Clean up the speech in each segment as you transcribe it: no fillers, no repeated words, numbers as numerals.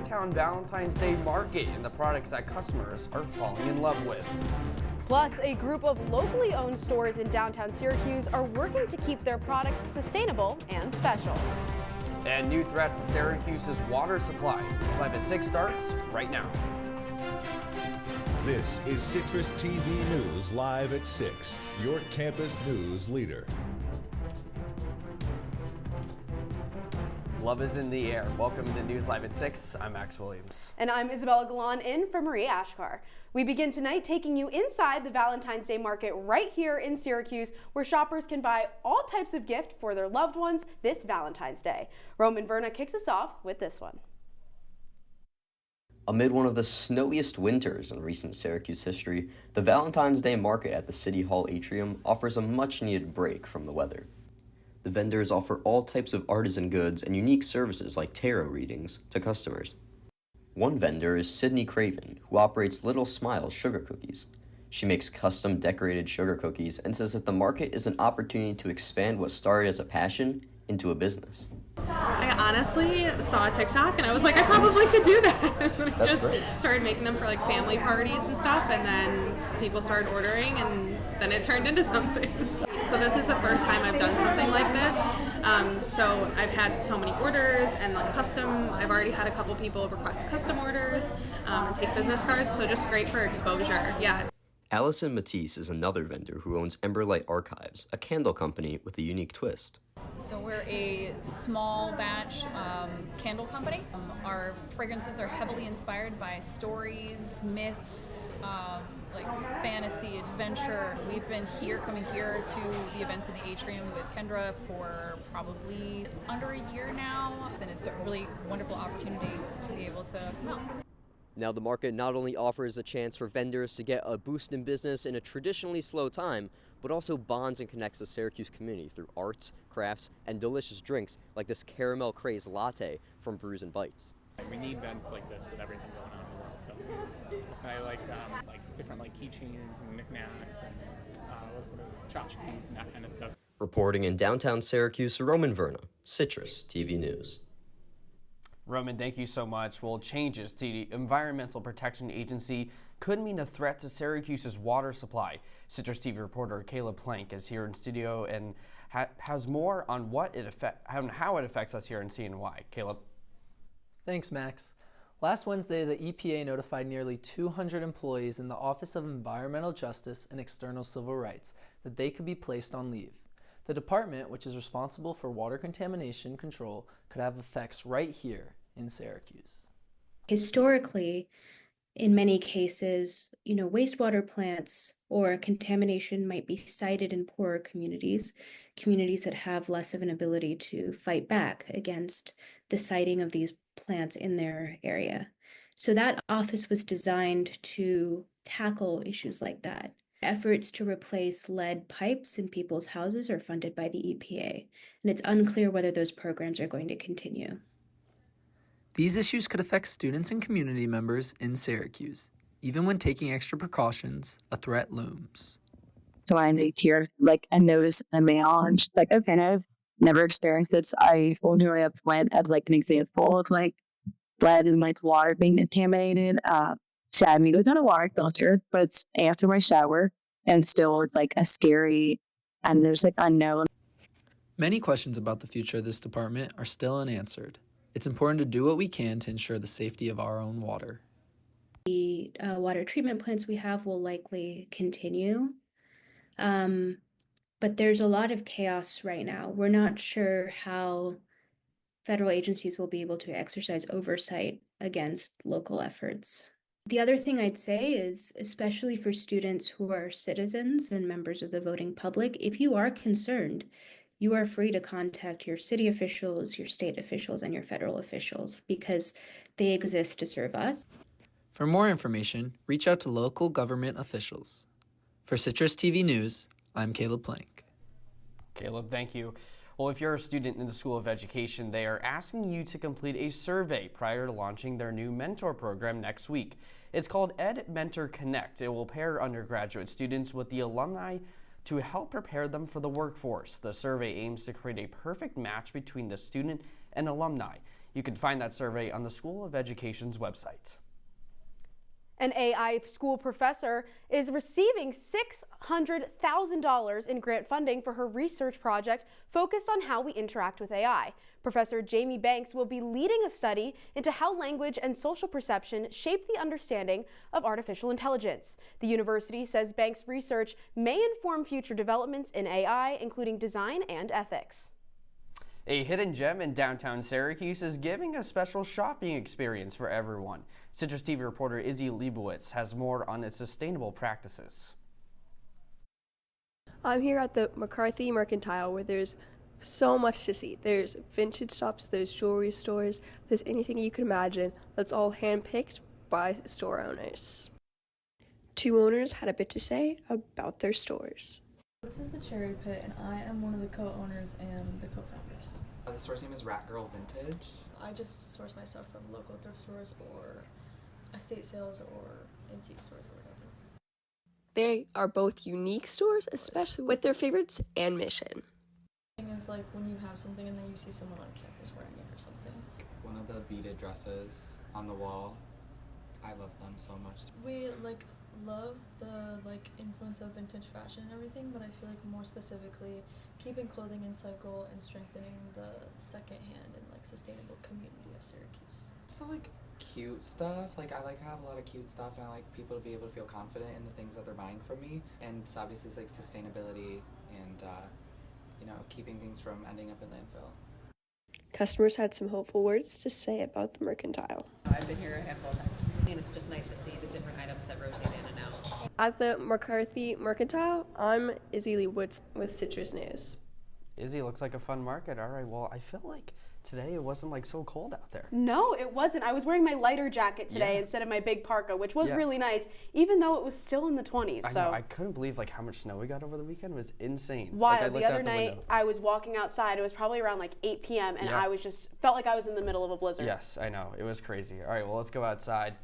downtown Valentine's Day market and the products that customers are falling in love with. Plus, a group of locally owned stores in downtown Syracuse are working to keep their products sustainable and special. And new threats to Syracuse's water supply. Live at 6 starts right now. This is CitrusTV News Live at 6, your campus news leader. Love is in the air. Welcome to News Live at 6. I'm Max Williams. And I'm Isabella Galan in for Marie Ashkar. We begin tonight taking you inside the Valentine's Day market right here in Syracuse, where shoppers can buy all types of gifts for their loved ones this Valentine's Day. Roman Verna kicks us off with this one. Amid one of the snowiest winters in recent Syracuse history, the Valentine's Day market at the City Hall atrium offers a much-needed break from the weather. The vendors offer all types of artisan goods and unique services like tarot readings to customers. One vendor is Sydney Craven, who operates Little Smiles Sugar Cookies. She makes custom decorated sugar cookies and says that the market is an opportunity to expand what started as a passion into a business. I honestly saw a TikTok and I was like, I probably could do that. And I just started making them for like family parties and stuff, and then people started ordering and then it turned into something. So this is the first time I've done something like this. So I've had so many orders and like custom, I've already had a couple people request custom orders and take business cards, so just great for exposure, yeah. Allison Matisse is another vendor who owns Emberlight Archives, a candle company with a unique twist. So we're a small batch candle company. Our fragrances are heavily inspired by stories, myths, like fantasy, adventure. We've been coming here to the events in the atrium with Kendra for probably under a year now, and it's a really wonderful opportunity to be able to come out. Now, the market not only offers a chance for vendors to get a boost in business in a traditionally slow time, but also bonds and connects the Syracuse community through arts, crafts, and delicious drinks like this caramel craze latte from Brews and Bites. We need events like this with everything going on in the world. So I like different like keychains and knickknacks and tchotchkes and that kind of stuff. Reporting in downtown Syracuse, Roman Verna, CitrusTV News. Roman, thank you so much. Well, changes to the Environmental Protection Agency could mean a threat to Syracuse's water supply. Citrus TV reporter Caleb Plank is here in studio and has more on how it affects us here in CNY. Caleb. Thanks, Max. Last Wednesday, the EPA notified nearly 200 employees in the Office of Environmental Justice and External Civil Rights that they could be placed on leave. The department, which is responsible for water contamination control, could have effects right here in Syracuse. Historically, in many cases, wastewater plants or contamination might be cited in poorer communities that have less of an ability to fight back against the siting of these plants in their area. So that office was designed to tackle issues like that. Efforts to replace lead pipes in people's houses are funded by the EPA, and it's unclear whether those programs are going to continue. These issues could affect students and community members in Syracuse. Even when taking extra precautions, a threat looms. So I hear a notice in the mail, and she's like, okay, I've never experienced this. I will do a plant as an example of lead and water being contaminated. So I mean, it's not a water filter, but it's after my shower, and still it's a scary, and there's unknown. Many questions about the future of this department are still unanswered. It's important to do what we can to ensure the safety of our own water. The water treatment plants we have will likely continue, but there's a lot of chaos right now. We're not sure how federal agencies will be able to exercise oversight against local efforts. The other thing I'd say is, especially for students who are citizens and members of the voting public, if you are concerned, you are free to contact your city officials, your state officials, and your federal officials because they exist to serve us. For more information, reach out to local government officials. For Citrus TV News, I'm Caleb Plank. Caleb, thank you. Well, if you're a student in the School of Education, they are asking you to complete a survey prior to launching their new mentor program next week. It's called Ed Mentor Connect. It will pair undergraduate students with the alumni to help prepare them for the workforce. The survey aims to create a perfect match between the student and alumni. You can find that survey on the School of Education's website. An AI school professor is receiving $600,000 in grant funding for her research project focused on how we interact with AI. Professor Jamie Banks will be leading a study into how language and social perception shape the understanding of artificial intelligence. The university says Banks' research may inform future developments in AI, including design and ethics. A hidden gem in downtown Syracuse is giving a special shopping experience for everyone. Citrus TV reporter Izzy Leibowitz has more on its sustainable practices. I'm here at the McCarthy Mercantile, where there's so much to see. There's vintage shops, there's jewelry stores, there's anything you can imagine that's all handpicked by store owners. Two owners had a bit to say about their stores. This is the Cherry Pit, and I am one of the co-owners and the co-founders. The store's name is Rat Girl Vintage. I just source my stuff from local thrift stores or estate sales or antique stores or whatever. They are both unique stores, especially with their favorites and mission. The thing is, like, when you have something and then you see someone on campus wearing it or something. One of the beaded dresses on the wall, I love them so much. We, love the influence of vintage fashion and everything, but I feel like more specifically keeping clothing in cycle and strengthening the secondhand and sustainable community of Syracuse. So cute stuff, I like to have a lot of cute stuff, and I like people to be able to feel confident in the things that they're buying from me, and it's obviously sustainability and keeping things from ending up in landfill. Customers had some hopeful words to say about the Mercantile. I've been here a handful of times, and it's just nice to see the different items that rotate in and out. At the McCarthy Mercantile, I'm Izzy Leibowitz with Citrus News. Izzy, looks like a fun market. All right, well, I feel like today it wasn't so cold out there. No, it wasn't. I was wearing my lighter jacket today instead of my big parka, which was really nice, even though it was still in the 20s. I know, I couldn't believe how much snow we got over the weekend. It was insane. Wild. The other night, I was walking outside. It was probably around 8 p.m. and I was felt like I was in the middle of a blizzard. Yes, I know. It was crazy. All right, well, let's go outside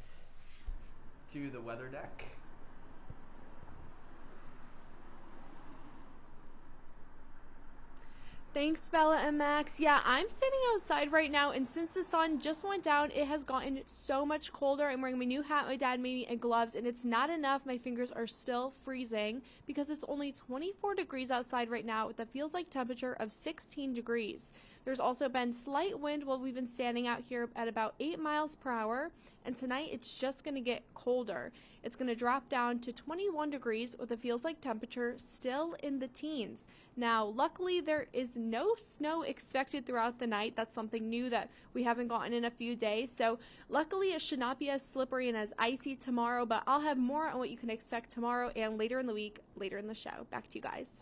to the weather deck. Thanks, Bella and Max. Yeah, I'm standing outside right now, and since the sun just went down, it has gotten so much colder. I'm wearing my new hat my dad made me and gloves, and it's not enough. My fingers are still freezing because it's only 24 degrees outside right now with a feels like temperature of 16 degrees. There's also been slight wind while we've been standing out here at about 8 miles per hour, and tonight it's just going to get colder. It's going to drop down to 21 degrees with a feels like temperature still in the teens. Now, luckily, there is no snow expected throughout the night. That's something new that we haven't gotten in a few days. So, luckily, it should not be as slippery and as icy tomorrow, but I'll have more on what you can expect tomorrow and later in the week, later in the show. Back to you guys.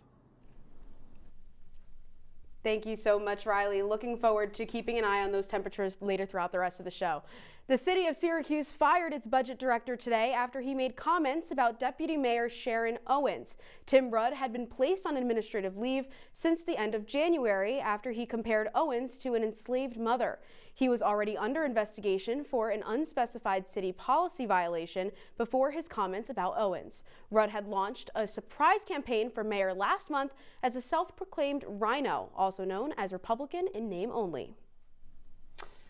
Thank you so much, Riley. Looking forward to keeping an eye on those temperatures later throughout the rest of the show. The city of Syracuse fired its budget director today after he made comments about Deputy Mayor Sharon Owens. Tim Rudd had been placed on administrative leave since the end of January after he compared Owens to an enslaved mother. He was already under investigation for an unspecified city policy violation before his comments about Owens. Rudd had launched a surprise campaign for mayor last month as a self-proclaimed rhino, also known as Republican in name only.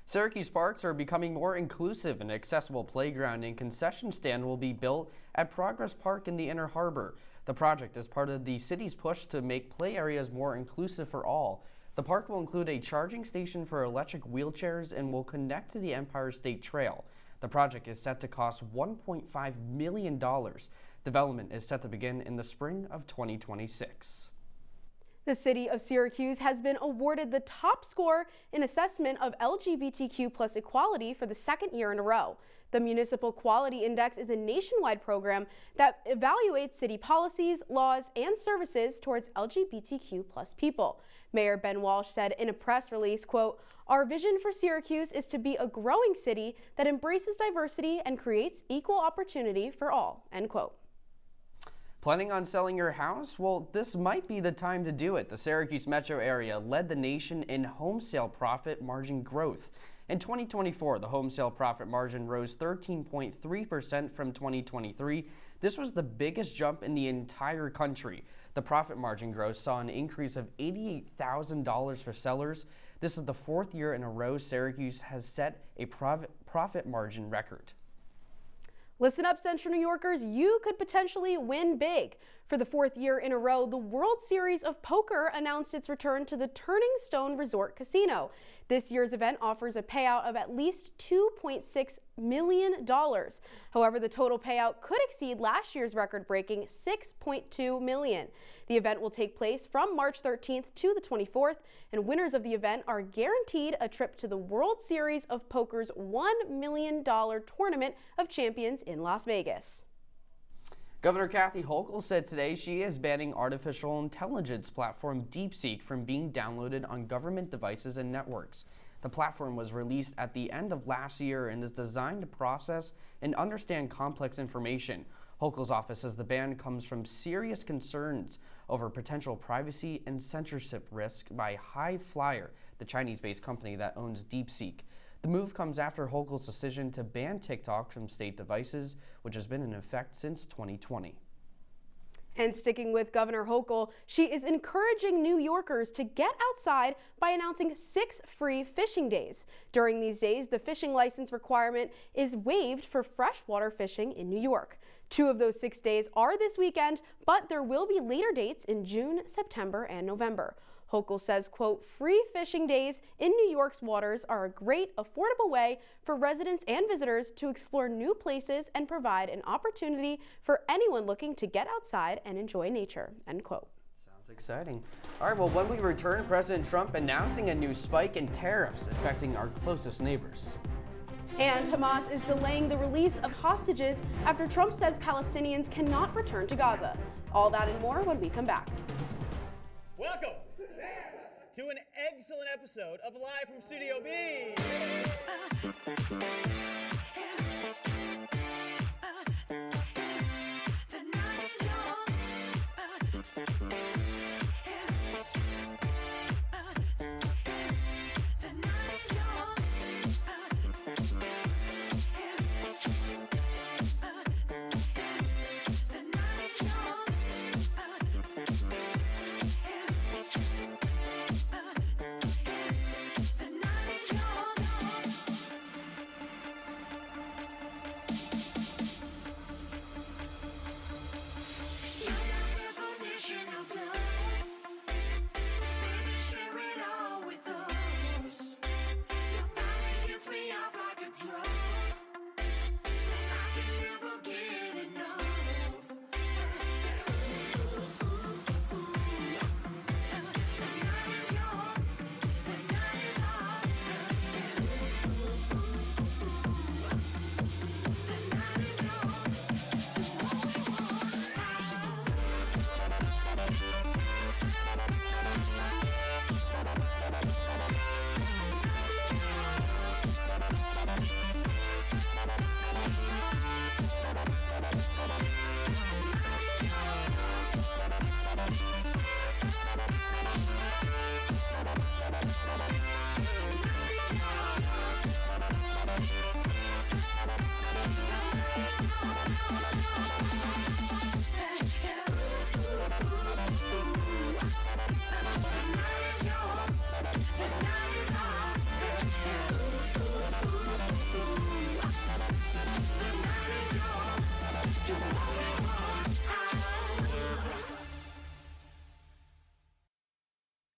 Syracuse parks are becoming more inclusive. An accessible playground and concession stand will be built at Progress Park in the Inner Harbor. The project is part of the city's push to make play areas more inclusive for all. The park will include a charging station for electric wheelchairs and will connect to the Empire State Trail. The project is set to cost $1.5 million. Development is set to begin in the spring of 2026. The city of Syracuse has been awarded the top score in assessment of LGBTQ+ equality for the second year in a row. The Municipal Quality Index is a nationwide program that evaluates city policies, laws, and services towards LGBTQ+ people. Mayor Ben Walsh said in a press release, quote, "Our vision for Syracuse is to be a growing city that embraces diversity and creates equal opportunity for all," end quote. Planning on selling your house? Well, this might be the time to do it. The Syracuse metro area led the nation in home sale profit margin growth. In 2024, the home sale profit margin rose 13.3% from 2023. This was the biggest jump in the entire country. The profit margin growth saw an increase of $88,000 for sellers. This is the fourth year in a row Syracuse has set a profit margin record. Listen up, Central New Yorkers, you could potentially win big. For the fourth year in a row, the World Series of Poker announced its return to the Turning Stone Resort Casino. This year's event offers a payout of at least $2.6 million. However, the total payout could exceed last year's record-breaking $6.2 million. The event will take place from March 13th to the 24th, and winners of the event are guaranteed a trip to the World Series of Poker's $1 million Tournament of Champions in Las Vegas. Governor Kathy Hochul said today she is banning artificial intelligence platform DeepSeek from being downloaded on government devices and networks. The platform was released at the end of last year and is designed to process and understand complex information. Hochul's office says the ban comes from serious concerns over potential privacy and censorship risk by High Flyer, the Chinese-based company that owns DeepSeek. The move comes after Hochul's decision to ban TikTok from state devices, which has been in effect since 2020. And sticking with Governor Hochul, she is encouraging New Yorkers to get outside by announcing 6 free fishing days. During these days, the fishing license requirement is waived for freshwater fishing in New York. 2 of those 6 days are this weekend, but there will be later dates in June, September, and November. Hochul says, quote, free fishing days in New York's waters are a great, affordable way for residents and visitors to explore new places and provide an opportunity for anyone looking to get outside and enjoy nature, end quote. Sounds exciting. All right, well, when we return, President Trump announcing a new spike in tariffs affecting our closest neighbors. And Hamas is delaying the release of hostages after Trump says Palestinians cannot return to Gaza. All that and more when we come back. Welcome to an excellent episode of Live from Studio B.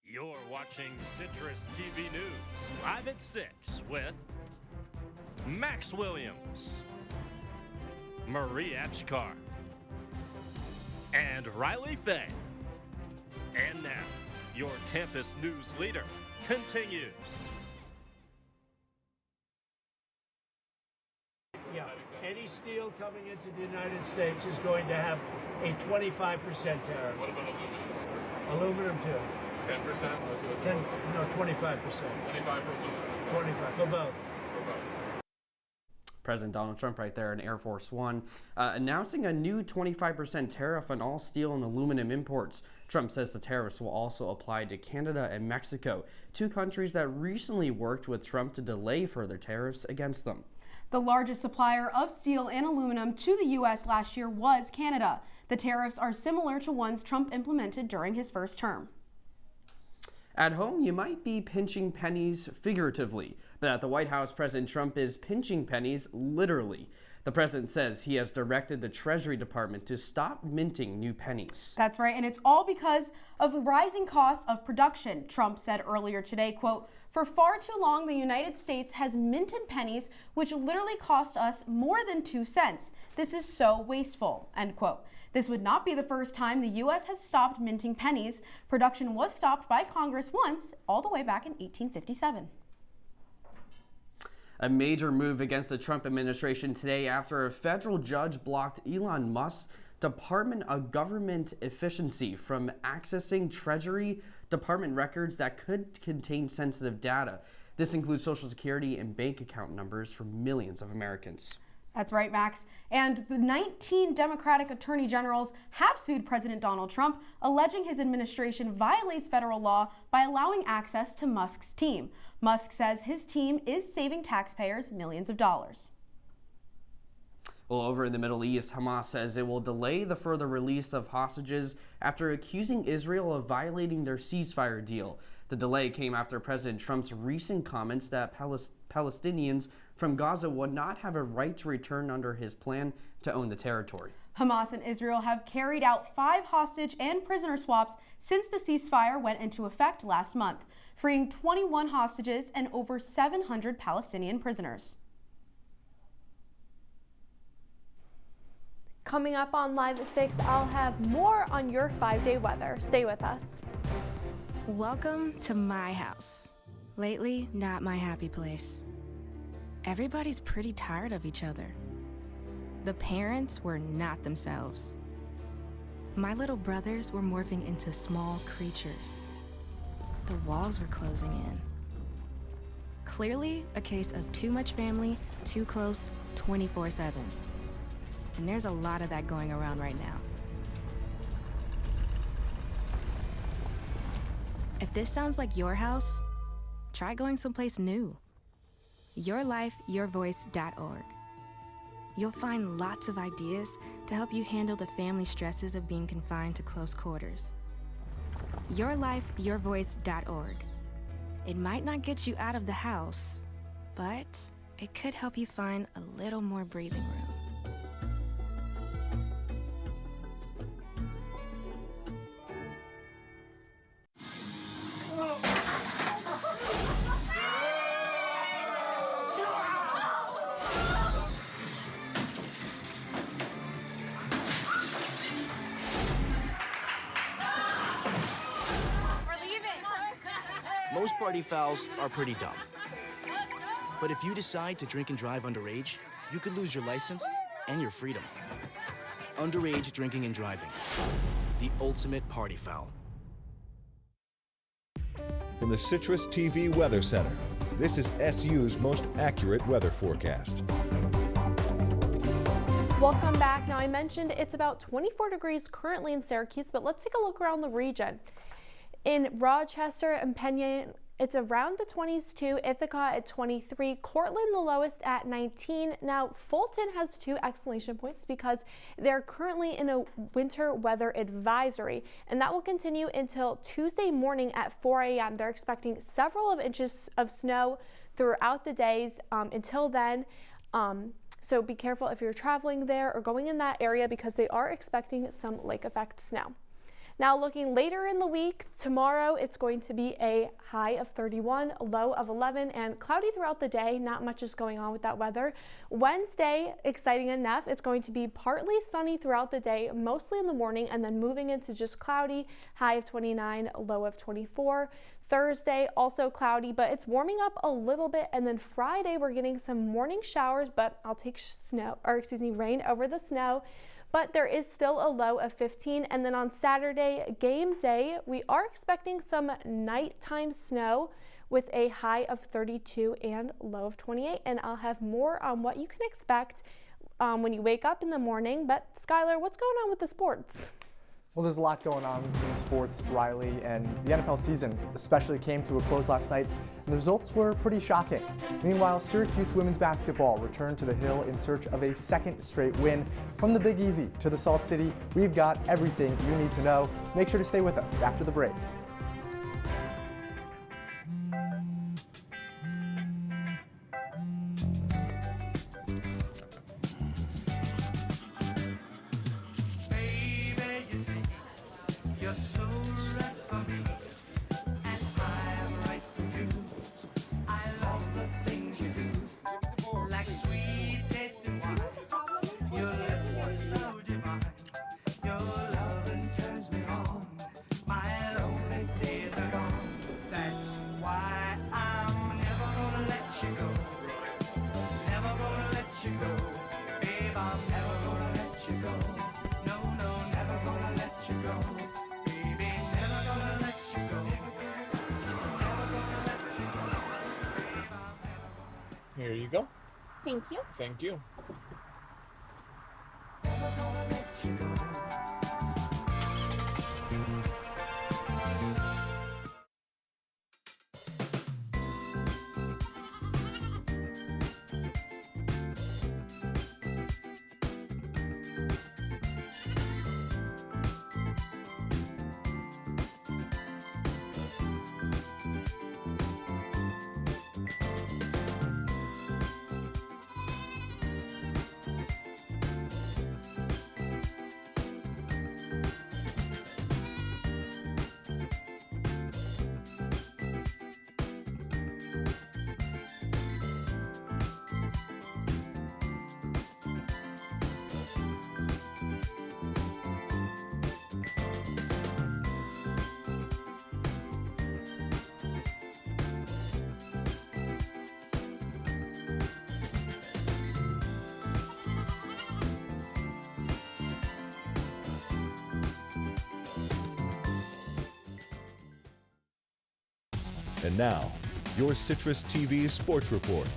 You're watching CitrusTV News live at 6 with Max Williams, Marie Achkar, and Riley Fay. And now, your campus news leader continues. Yeah, any steel coming into the United States is going to have a 25% tariff. What about aluminum, sir? Aluminum too. 10%? 25%. 25% for aluminum. 25 for both. For both. President Donald Trump right there in Air Force One, announcing a new 25% tariff on all steel and aluminum imports. Trump says the tariffs will also apply to Canada and Mexico, two countries that recently worked with Trump to delay further tariffs against them. The largest supplier of steel and aluminum to the U.S. last year was Canada. The tariffs are similar to ones Trump implemented during his first term. At home, you might be pinching pennies figuratively, but at the White House, President Trump is pinching pennies literally. The president says he has directed the Treasury Department to stop minting new pennies. That's right, and it's all because of the rising costs of production. Trump said earlier today, quote, "For far too long, the United States has minted pennies, which literally cost us more than 2 cents. This is so wasteful," end quote. This would not be the first time the U.S. has stopped minting pennies. Production was stopped by Congress once, all the way back in 1857. A major move against the Trump administration today after a federal judge blocked Elon Musk's Department of Government Efficiency from accessing Treasury Department records that could contain sensitive data. This includes Social Security and bank account numbers for millions of Americans. That's right, Max. And the 19 Democratic attorney generals have sued President Donald Trump, alleging his administration violates federal law by allowing access to Musk's team. Musk says his team is saving taxpayers millions of dollars. Well, over in the Middle East, Hamas says it will delay the further release of hostages after accusing Israel of violating their ceasefire deal. The delay came after President Trump's recent comments that Palestinians from Gaza would not have a right to return under his plan to own the territory. Hamas and Israel have carried out 5 hostage and prisoner swaps since the ceasefire went into effect last month, freeing 21 hostages and over 700 Palestinian prisoners. Coming up on Live at 6, I'll have more on your 5-day weather. Stay with us. Welcome to my house. Lately, not my happy place. Everybody's pretty tired of each other. The parents were not themselves. My little brothers were morphing into small creatures. The walls were closing in. Clearly, a case of too much family, too close, 24/7. And there's a lot of that going around right now. If this sounds like your house, try going someplace new. YourLifeYourVoice.org. You'll find lots of ideas to help you handle the family stresses of being confined to close quarters. YourLifeYourVoice.org. It might not get you out of the house, but it could help you find a little more breathing room. Most party fouls are pretty dumb. But if you decide to drink and drive underage, you could lose your license and your freedom. Underage drinking and driving. The ultimate party foul. From the CitrusTV Weather Center, this is SU's most accurate weather forecast. Welcome back. Now, I mentioned it's about 24 degrees currently in Syracuse, but let's take a look around the region. In Rochester and Penn, it's around the 20s too. Ithaca at 23. Cortland, the lowest at 19. Now, Fulton has 2 exclamation points because they're currently in a winter weather advisory, and that will continue until Tuesday morning at 4 a.m. They're expecting several inches of snow throughout the days until then. So be careful if you're traveling there or going in that area because they are expecting some lake effect snow. Now looking later in the week, tomorrow it's going to be a high of 31, low of 11, and cloudy throughout the day. Not much is going on with that weather. Wednesday, exciting enough, it's going to be partly sunny throughout the day, mostly in the morning, and then moving into just cloudy, high of 29, low of 24. Thursday, also cloudy, but it's warming up a little bit, and then Friday we're getting some morning showers, but I'll take rain over the snow. But there is still a low of 15. And then on Saturday, game day, we are expecting some nighttime snow with a high of 32 and low of 28. And I'll have more on what you can expect when you wake up in the morning. But Skylar, what's going on with the sports? Well, there's a lot going on in sports, Riley, and the NFL season especially came to a close last night, and the results were pretty shocking. Meanwhile, Syracuse women's basketball returned to the Hill in search of a second straight win. From the Big Easy to the Salt City, we've got everything you need to know. Make sure to stay with us after the break. Here you go. Thank you. Thank you. And now, your Citrus TV Sports Report.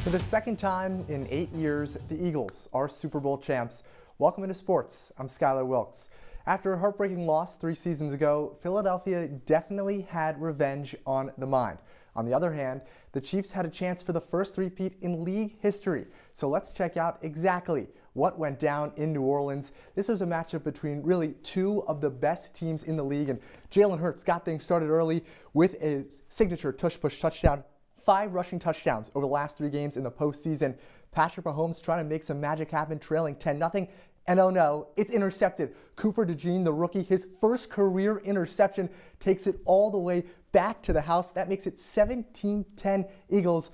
For the second time in 8 years, the Eagles are Super Bowl champs. Welcome into sports. I'm Skylar Wilkes. After a heartbreaking loss 3 seasons ago, Philadelphia definitely had revenge on the mind. On the other hand, the Chiefs had a chance for the first three-peat in league history. So let's check out exactly what went down in New Orleans. This was a matchup between really two of the best teams in the league, and Jalen Hurts got things started early with a signature tush-push touchdown, 5 rushing touchdowns over the last 3 games in the postseason. Patrick Mahomes trying to make some magic happen, trailing 10-0. And oh no, it's intercepted. Cooper DeJean, the rookie, his first career interception, takes it all the way back to the house. That makes it 17-10 Eagles.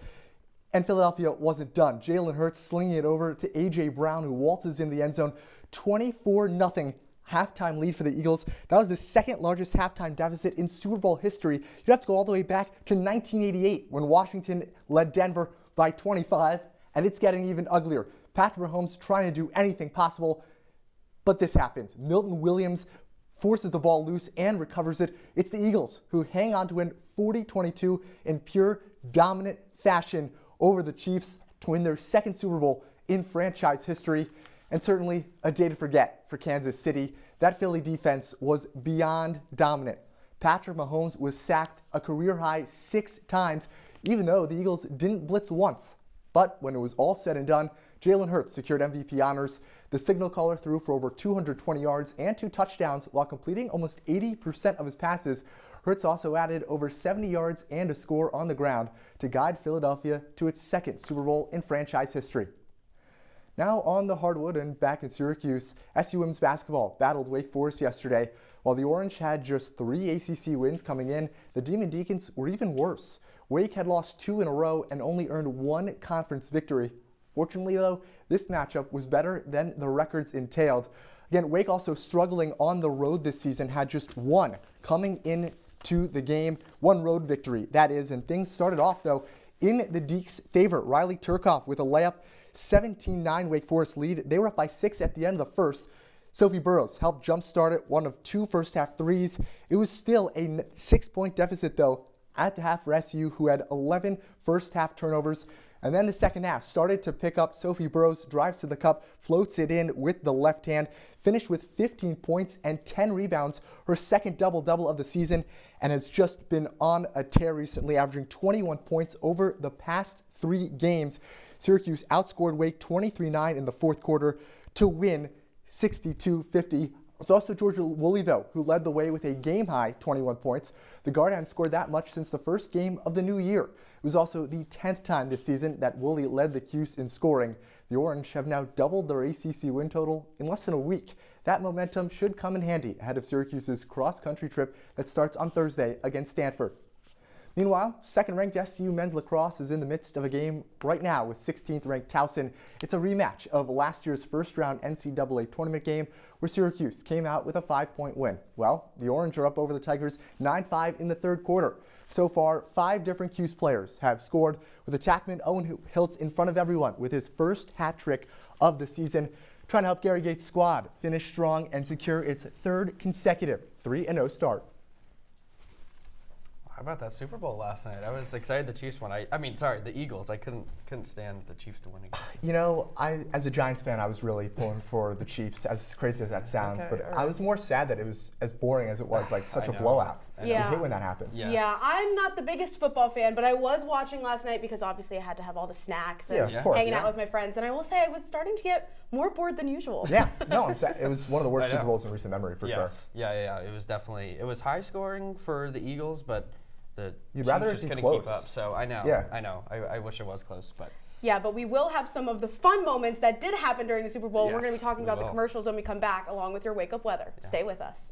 And Philadelphia wasn't done. Jalen Hurts slinging it over to A.J. Brown, who waltzes in the end zone. 24-0 halftime lead for the Eagles. That was the second largest halftime deficit in Super Bowl history. You'd have to go all the way back to 1988 when Washington led Denver by 25. And it's getting even uglier. Patrick Mahomes trying to do anything possible, but this happens. Milton Williams forces the ball loose and recovers it. It's the Eagles who hang on to win 40-22 in pure dominant fashion over the Chiefs to win their second Super Bowl in franchise history, and certainly a day to forget for Kansas City. That Philly defense was beyond dominant. Patrick Mahomes was sacked a career-high 6 times, even though the Eagles didn't blitz once. But when it was all said and done, Jalen Hurts secured MVP honors. The signal caller threw for over 220 yards and 2 touchdowns while completing almost 80% of his passes. Hurts also added over 70 yards and a score on the ground to guide Philadelphia to its second Super Bowl in franchise history. Now on the hardwood and back in Syracuse, SU women's basketball battled Wake Forest yesterday. While the Orange had just 3 ACC wins coming in, the Demon Deacons were even worse. Wake had lost 2 in a row and only earned 1 conference victory. Fortunately, though, this matchup was better than the records entailed. Again, Wake also struggling on the road this season, had just 1 coming into the game, 1 road victory, that is, and things started off, though, in the Deacs' favor. Riley Turcoff with a layup, 17-9 Wake Forest lead. They were up by 6 at the end of the first. Sophie Burrows helped jumpstart it, 1 of 2 first-half threes. It was still a 6-point deficit, though, at the half for SU, who had 11 first half turnovers. And then the second half started to pick up. Sophie Burrows drives to the cup, floats it in with the left hand, finished with 15 points and 10 rebounds, her second double-double of the season, and has just been on a tear recently, averaging 21 points over the past 3 games. Syracuse outscored Wake 23-9 in the fourth quarter to win 62-50. It's also Georgia Woolley, though, who led the way with a game-high 21 points. The Guard hadn't scored that much since the first game of the new year. It was also the 10th time this season that Woolley led the Cuse in scoring. The Orange have now doubled their ACC win total in less than a week. That momentum should come in handy ahead of Syracuse's cross-country trip that starts on Thursday against Stanford. Meanwhile, second-ranked SU men's lacrosse is in the midst of a game right now with 16th-ranked Towson. It's a rematch of last year's first-round NCAA tournament game where Syracuse came out with a 5-point win. Well, the Orange are up over the Tigers 9-5 in the third quarter. So far, 5 different Cuse players have scored, with attackman Owen Hiltz in front of everyone with his first hat trick of the season, trying to help Gary Gates' squad finish strong and secure its third consecutive 3-0 start. How about that Super Bowl last night? I was excited the Chiefs won. The Eagles. I couldn't stand the Chiefs to win again. You know, as a Giants fan, I was really pulling for the Chiefs, as crazy as that sounds. Okay, but I was more sad that it was as boring as it was, like such a blowout. Yeah. I hate when that happens. Yeah, I'm not the biggest football fan, but I was watching last night because obviously I had to have all the snacks and hanging out with my friends. And I will say I was starting to get more bored than usual. Yeah, no, I'm sad. It was one of the worst Super Bowls in recent memory for sure. Yeah. It was definitely, it was high scoring for the Eagles, but the You'd Chiefs rather just it be couldn't close. keep up. So I know. Yeah. I know. I wish it was close, but. Yeah, but we will have some of the fun moments that did happen during the Super Bowl. Yes, we're going to be talking about the will. commercials when we come back, along with your wake-up weather. Yeah. Stay with us.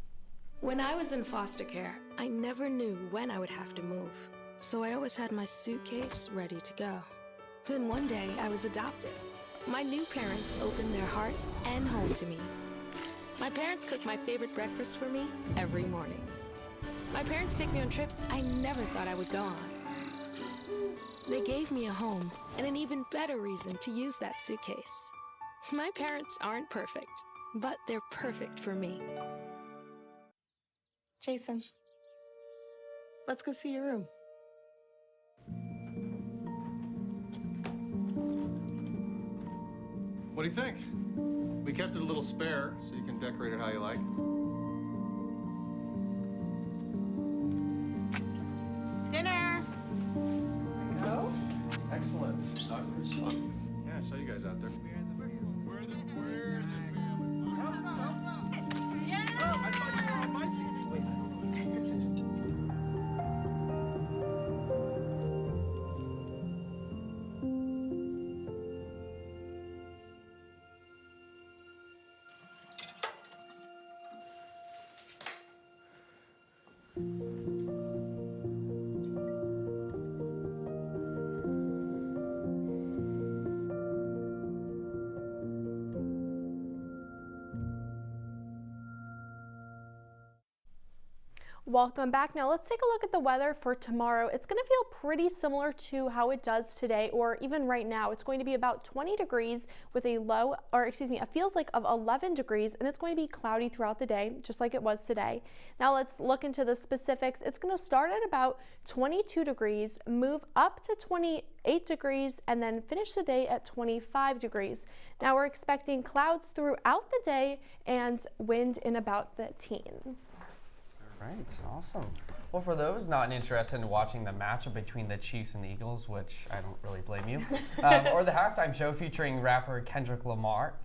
When I was in foster care, I never knew when I would have to move. So I always had my suitcase ready to go. Then one day, I was adopted. My new parents opened their hearts and home to me. My parents cook my favorite breakfast for me every morning. My parents take me on trips I never thought I would go on. They gave me a home and an even better reason to use that suitcase. My parents aren't perfect, but they're perfect for me. Jason, let's go see your room. What do you think? We kept it a little spare, so you can decorate it how you like. Dinner! Go. Excellent. Soccer is fun. Yeah, I saw you guys out there. We're the family. Yeah! Oh, I thought you were on my team. Wait. Welcome back. Now let's take a look at the weather for tomorrow. It's going to feel pretty similar to how it does today, or even right now. It's going to be about 20 degrees with a it feels like of 11 degrees, and it's going to be cloudy throughout the day, just like it was today. Now let's look into the specifics. It's going to start at about 22 degrees, move up to 28 degrees, and then finish the day at 25 degrees. Now we're expecting clouds throughout the day and wind in about the teens. Right, awesome. Well, for those not interested in watching the matchup between the Chiefs and the Eagles, which I don't really blame you, or the halftime show featuring rapper Kendrick Lamar,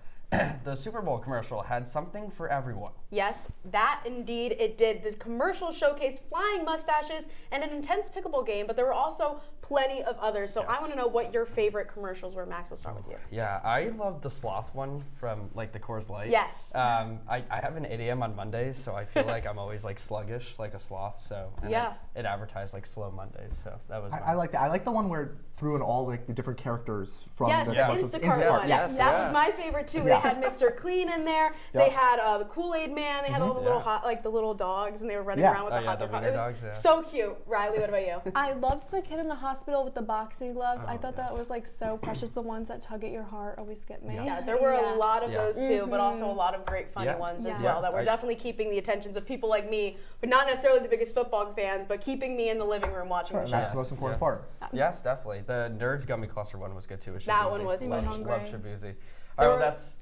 the Super Bowl commercial had something for everyone. Yes, that indeed it did. The commercial showcased flying mustaches and an intense pickleball game, but there were also plenty of others. So I want to know what your favorite commercials were. Max, we'll start with you. Yeah, I love the sloth one from like the Coors Light. Yes. I have an 8 a.m. on Mondays, so I feel like I'm always like sluggish, like a sloth. So it advertised like slow Mondays. So that was. I like that. I like the one where it threw in all like the different characters from the commercials. Instacart one. Yes. That was my favorite too. They had Mr. Clean in there. They had the Kool-Aid Man. They had all the little the little dogs, and they were running around with the hot dog. It was so cute. Riley, what about you? I loved the kid in the hot hospital with the boxing gloves. I thought that was like so precious. The ones that tug at your heart always get me. Yeah, there were a lot of those too, but also a lot of great funny ones as well that were definitely keeping the attentions of people like me, but not necessarily the biggest football fans, but keeping me in the living room watching the show. That's the most important part. Yes, definitely. The Nerds Gummy Cluster one was good too. That one was fun. Love Shabuzi. All right, well, that's...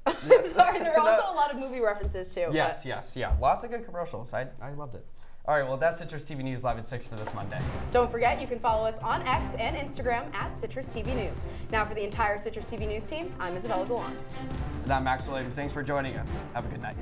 Sorry, there were also a lot of movie references too. Yes, yeah. Lots of good commercials. I loved it. All right, well, that's Citrus TV News Live at 6 for this Monday. Don't forget, you can follow us on X and Instagram at CitrusTV News. Now for the entire Citrus TV News team, I'm Isabella Galan. And I'm Maxwell Abrams. Thanks for joining us. Have a good night.